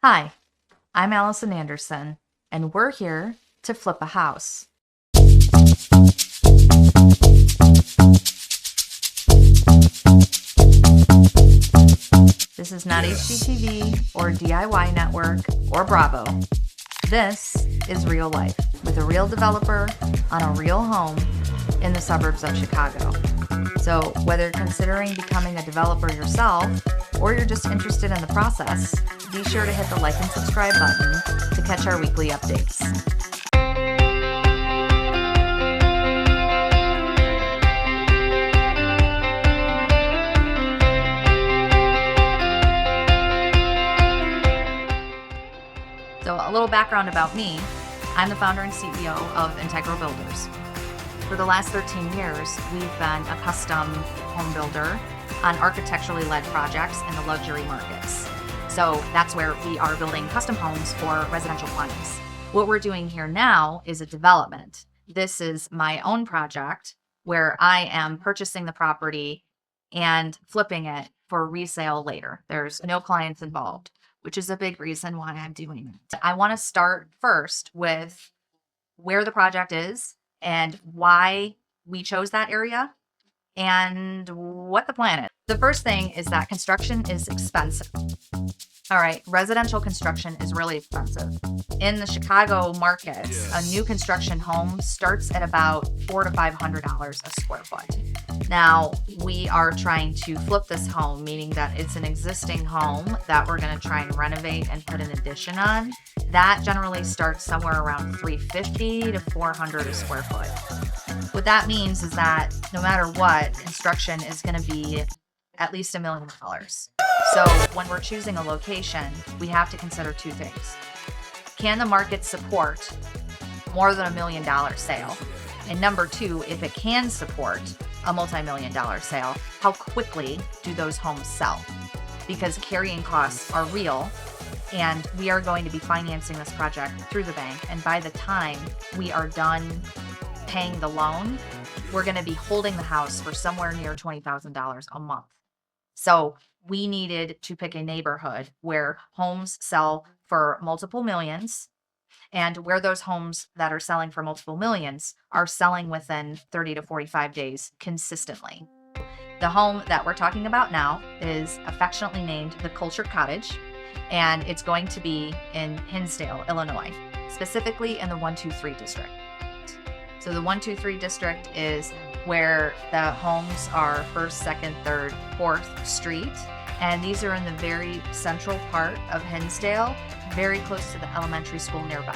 Hi, I'm Allison Anderson, and we're here to flip a house. This is not HGTV or DIY Network or Bravo. This is real life with a real developer on a real home in the suburbs of Chicago. So whether you're considering becoming a developer yourself or you're just interested in the process, be sure to hit the like and subscribe button to catch our weekly updates. So a little background about me. I'm the founder and CEO of Integral Builders. For the last 13 years, we've been a custom home builder on architecturally led projects in the luxury markets. So that's where we are building custom homes for residential clients. What we're doing here now is a development. This is my own project where I am purchasing the property and flipping it for resale later. There's no clients involved, which is a big reason why I'm doing it. I want to start first with where the project is and why we chose that area and what the plan is. The first thing is that construction is expensive. All right, residential construction is really expensive. In the Chicago market, a new construction home starts at about $400 to $500 a square foot. Now, we are trying to flip this home, meaning that it's an existing home that we're going to try and renovate and put an addition on. That generally starts somewhere around $350 to $400 a square foot. What that means is that no matter what, construction is going to be at least $1 million. So when we're choosing a location, we have to consider two things. Can the market support more than $1 million sale? And number two, if it can support a multi-million-dollar sale, how quickly do those homes sell? Because carrying costs are real, and we are going to be financing this project through the bank. And by the time we are done paying the loan, we're going to be holding the house for somewhere near $20,000 a month. So we needed to pick a neighborhood where homes sell for multiple millions and where those homes that are selling for multiple millions are selling within 30 to 45 days consistently. The home that we're talking about now is affectionately named the Culture Cottage, and it's going to be in Hinsdale, Illinois, specifically in the 123 district. So the 123 district is where the homes are 1st, 2nd, 3rd, 4th Street. And these are in the very central part of Hinsdale, very close to the elementary school nearby.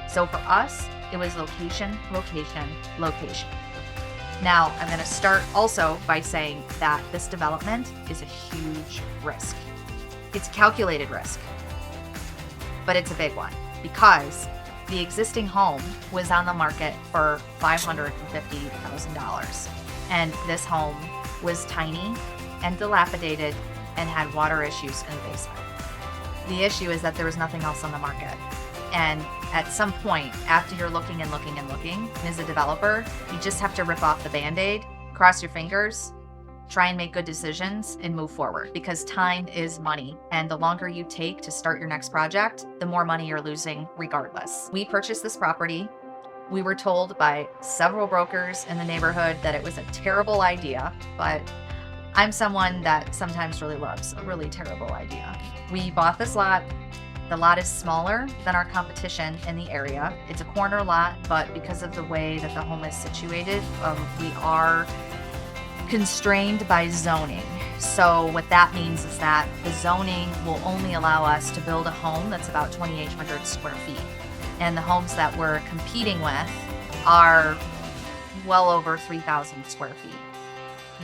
So for us, it was location, location, location. Now, I'm going to start also by saying that this development is a huge risk. It's a calculated risk, but it's a big one because the existing home was on the market for $550,000. And this home was tiny and dilapidated and had water issues in the basement. The issue is that there was nothing else on the market. And at some point, after you're looking and looking and looking, as a developer, you just have to rip off the Band-Aid, cross your fingers, try and make good decisions and move forward because time is money. And the longer you take to start your next project, the more money you're losing regardless. We purchased this property. We were told by several brokers in the neighborhood that it was a terrible idea, but I'm someone that sometimes really loves a really terrible idea. We bought this lot. The lot is smaller than our competition in the area. It's a corner lot, but because of the way that the home is situated, we are constrained by zoning. So what that means is that the zoning will only allow us to build a home that's about 2,800 square feet. And the homes that we're competing with are well over 3,000 square feet.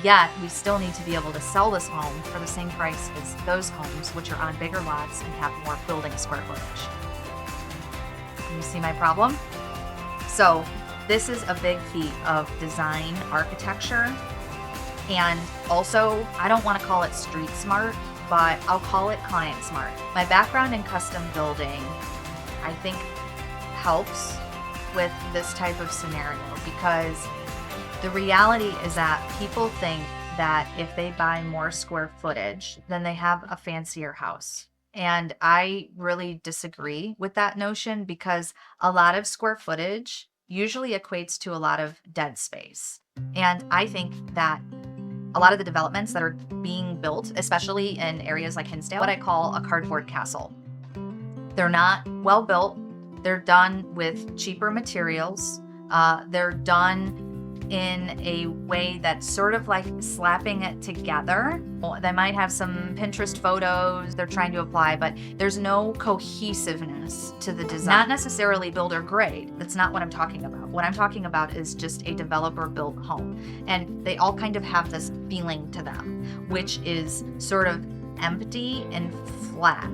Yet we still need to be able to sell this home for the same price as those homes, which are on bigger lots and have more building square footage. You see my problem? So this is a big feat of design architecture. And also, I don't want to call it street smart, but I'll call it client smart. My background in custom building, I think, helps with this type of scenario because the reality is that people think that if they buy more square footage, then they have a fancier house. And I really disagree with that notion because a lot of square footage usually equates to a lot of dead space. And I think that a lot of the developments that are being built, especially in areas like Hinsdale, what I call a cardboard castle. They're not well built. They're done with cheaper materials. They're done in a way that's sort of like slapping it together. Well, they might have some Pinterest photos they're trying to apply, but there's no cohesiveness to the design. Not necessarily builder grade. That's not what I'm talking about. What I'm talking about is just a developer built home. And they all kind of have this feeling to them, which is sort of empty and flat,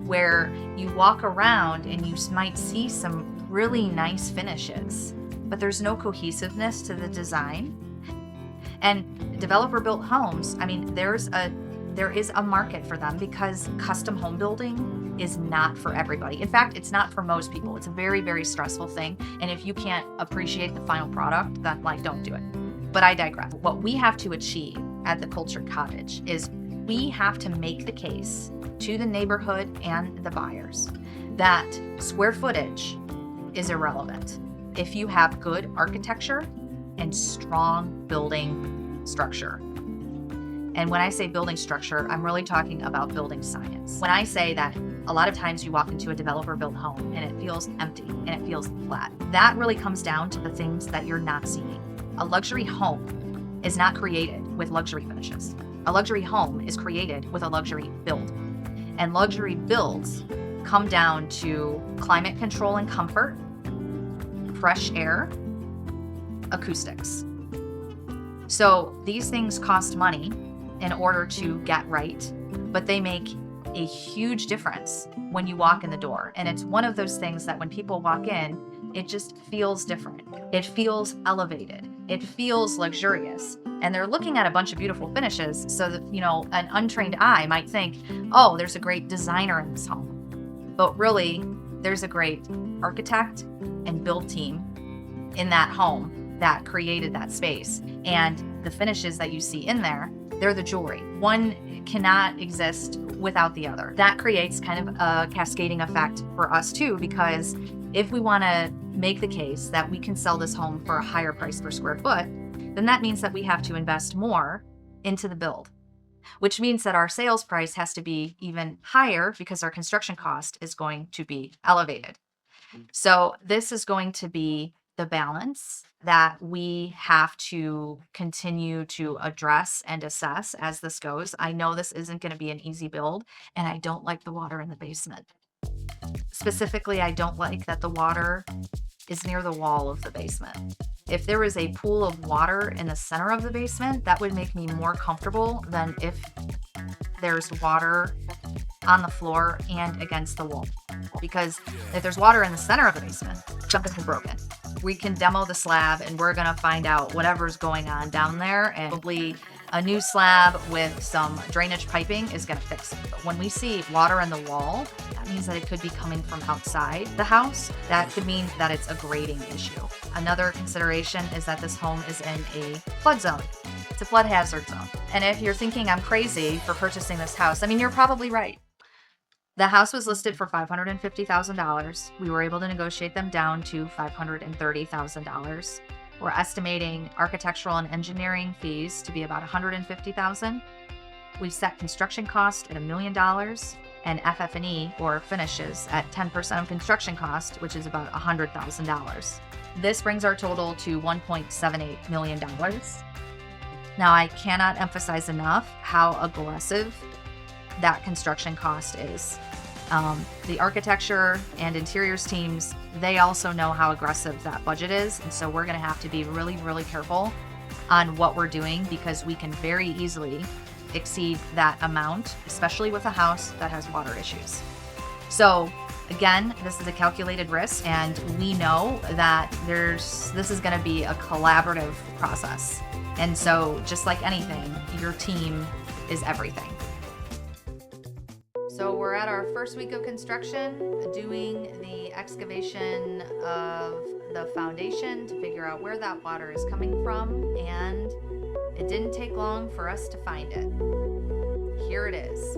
where you walk around and you might see some really nice finishes, but there's no cohesiveness to the design. And developer built homes, I mean, there is a market for them because custom home building is not for everybody. In fact, it's not for most people. It's a very, very stressful thing. And if you can't appreciate the final product, then like, don't do it. But I digress. What we have to achieve at the Cultured Cottage is we have to make the case to the neighborhood and the buyers that square footage is irrelevant if you have good architecture and strong building structure. And when I say building structure, I'm really talking about building science. When I say that a lot of times you walk into a developer built home and it feels empty and it feels flat, that really comes down to the things that you're not seeing. A luxury home is not created with luxury finishes. A luxury home is created with a luxury build. And luxury builds come down to climate control and comfort, fresh air, acoustics. So these things cost money in order to get right, but they make a huge difference when you walk in the door. And it's one of those things that when people walk in, it just feels different. It feels elevated. It feels luxurious. And they're looking at a bunch of beautiful finishes so that, an untrained eye might think, oh, there's a great designer in this home. But really, there's a great architect and build team in that home that created that space. And the finishes that you see in there, they're the jewelry. One cannot exist without the other. That creates kind of a cascading effect for us too, because if we want to make the case that we can sell this home for a higher price per square foot, then that means that we have to invest more into the build, which means that our sales price has to be even higher because our construction cost is going to be elevated. So this is going to be the balance that we have to continue to address and assess as this goes. I know this isn't going to be an easy build, and I don't like the water in the basement. Specifically, I don't like that the water is near the wall of the basement. If there was a pool of water in the center of the basement, that would make me more comfortable than if there's water on the floor and against the wall. Because if there's water in the center of the basement, something is broken. We can demo the slab and we're gonna find out whatever's going on down there, and probably a new slab with some drainage piping is gonna fix it. But when we see water in the wall, that means that it could be coming from outside the house. That could mean that it's a grading issue. Another consideration is that this home is in a flood zone. It's a flood hazard zone. And if you're thinking I'm crazy for purchasing this house, I mean, you're probably right. The house was listed for $550,000. We were able to negotiate them down to $530,000. We're estimating architectural and engineering fees to be about $150,000. We've set construction cost at $1 million and FF&E or finishes at 10% of construction cost, which is about $100,000. This brings our total to $1.78 million. Now, I cannot emphasize enough how aggressive that construction cost is. The architecture and interiors teams, they also know how aggressive that budget is. And so we're going to have to be really, really careful on what we're doing because we can very easily exceed that amount, especially with a house that has water issues. So again, this is a calculated risk, and we know that this is going to be a collaborative process. And so just like anything, your team is everything. So we're at our first week of construction, doing the excavation of the foundation to figure out where that water is coming from, and it didn't take long for us to find it. Here it is.